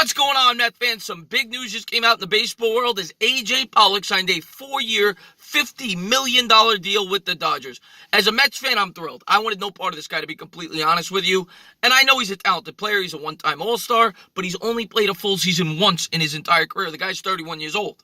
What's going on, Met fans? Some big news just came out in the baseball world as AJ Pollock signed a 4-year, $50 million deal with the Dodgers. As a Mets fan, I'm thrilled. I wanted no part of this guy, to be completely honest with you. And I know he's a talented player. He's a one-time All-Star, but he's only played a full season once in his entire career. The guy's 31 years old.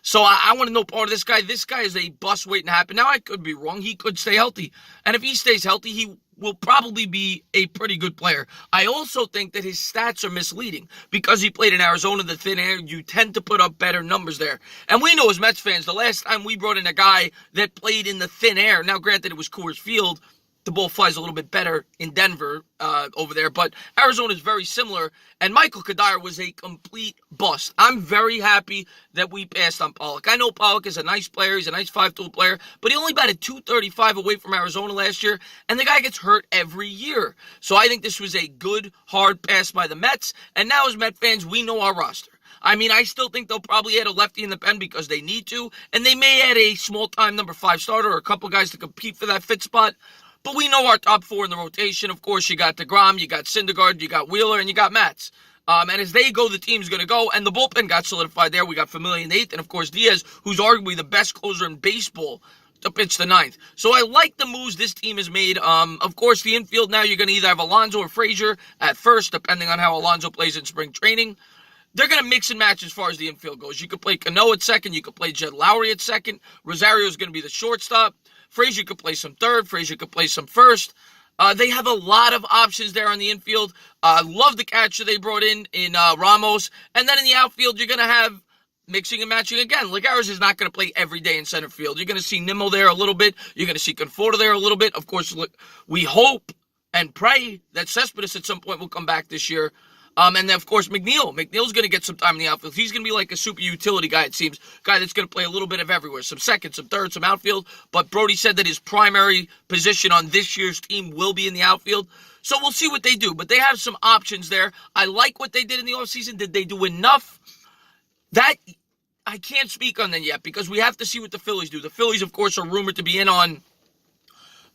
So I want to know part of this guy. This guy is a bust waiting to happen. Now, I could be wrong. He could stay healthy. And if he stays healthy, he will probably be a pretty good player. I also think that his stats are misleading. Because he played in Arizona, the thin air, you tend to put up better numbers there. And we know as Mets fans, the last time we brought in a guy that played in the thin air, now granted it was Coors Field, the ball flies a little bit better in Denver over there, but Arizona is very similar, and Michael Kadire was a complete bust. I'm very happy that we passed on Pollock. I know Pollock is a nice player. He's a nice 5-tool player, but he only batted .235 away from Arizona last year, and the guy gets hurt every year. So I think this was a good, hard pass by the Mets, and now as Met fans, we know our roster. I mean, I still think they'll probably add a lefty in the pen because they need to, and they may add a small-time number 5 starter or a couple guys to compete for that fifth spot. But we know our top 4 in the rotation. Of course, you got DeGrom, you got Syndergaard, you got Wheeler, and you got Matz. And as they go, the team's going to go. And the bullpen got solidified there. We got Familia in 8th, and, of course, Diaz, who's arguably the best closer in baseball, to pitch the 9th. So I like the moves this team has made. Of course, the infield now, you're going to either have Alonso or Frazier at first, depending on how Alonso plays in spring training. They're going to mix and match as far as the infield goes. You could play Cano at second. You could play Jed Lowry at second. Rosario's going to be the shortstop. Frazier could play some third. Frazier could play some first. They have a lot of options there on the infield. Love the catcher they brought in Ramos. And then in the outfield, you're going to have mixing and matching again. Lagares is not going to play every day in center field. You're going to see Nimmo there a little bit. You're going to see Conforto there a little bit. Of course, we hope and pray that Cespedes at some point will come back this year. And then, of course, McNeil. McNeil's going to get some time in the outfield. He's going to be like a super utility guy, it seems. Guy that's going to play a little bit of everywhere. Some second, some third, some outfield. But Brody said that his primary position on this year's team will be in the outfield. So we'll see what they do. But they have some options there. I like what they did in the offseason. Did they do enough? That, I can't speak on them yet because we have to see what the Phillies do. The Phillies, of course, are rumored to be in on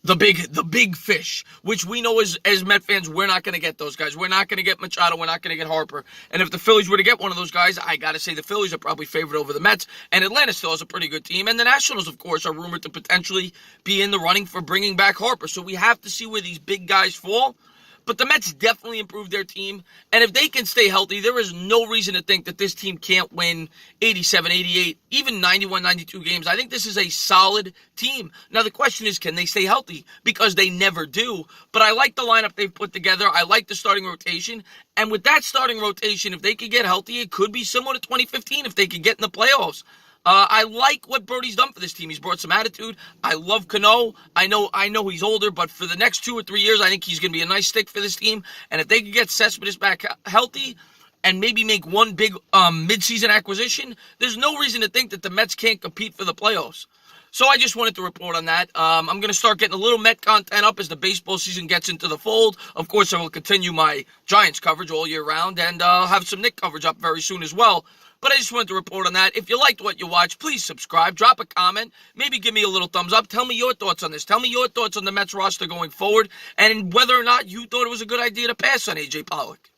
the big fish, which we know as Met fans, we're not going to get those guys. We're not going to get Machado. We're not going to get Harper. And if the Phillies were to get one of those guys, I got to say the Phillies are probably favored over the Mets. And Atlanta still has a pretty good team. And the Nationals, of course, are rumored to potentially be in the running for bringing back Harper. So we have to see where these big guys fall. But the Mets definitely improved their team. And if they can stay healthy, there is no reason to think that this team can't win 87, 88, even 91, 92 games. I think this is a solid team. Now, the question is, can they stay healthy? Because they never do. But I like the lineup they've put together. I like the starting rotation. And with that starting rotation, if they could get healthy, it could be similar to 2015 if they could get in the playoffs. I like what Brody's done for this team. He's brought some attitude. I love Cano. I know he's older, but for the next 2 or 3 years, I think he's going to be a nice stick for this team. And if they could get Cespedes back healthy and maybe make one big midseason acquisition, there's no reason to think that the Mets can't compete for the playoffs. So I just wanted to report on that. I'm going to start getting a little Met content up as the baseball season gets into the fold. Of course, I will continue my Giants coverage all year round, and I'll have some Knicks coverage up very soon as well. But I just wanted to report on that. If you liked what you watched, please subscribe, drop a comment, maybe give me a little thumbs up. Tell me your thoughts on this. Tell me your thoughts on the Mets roster going forward, and whether or not you thought it was a good idea to pass on AJ Pollock.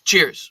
Cheers.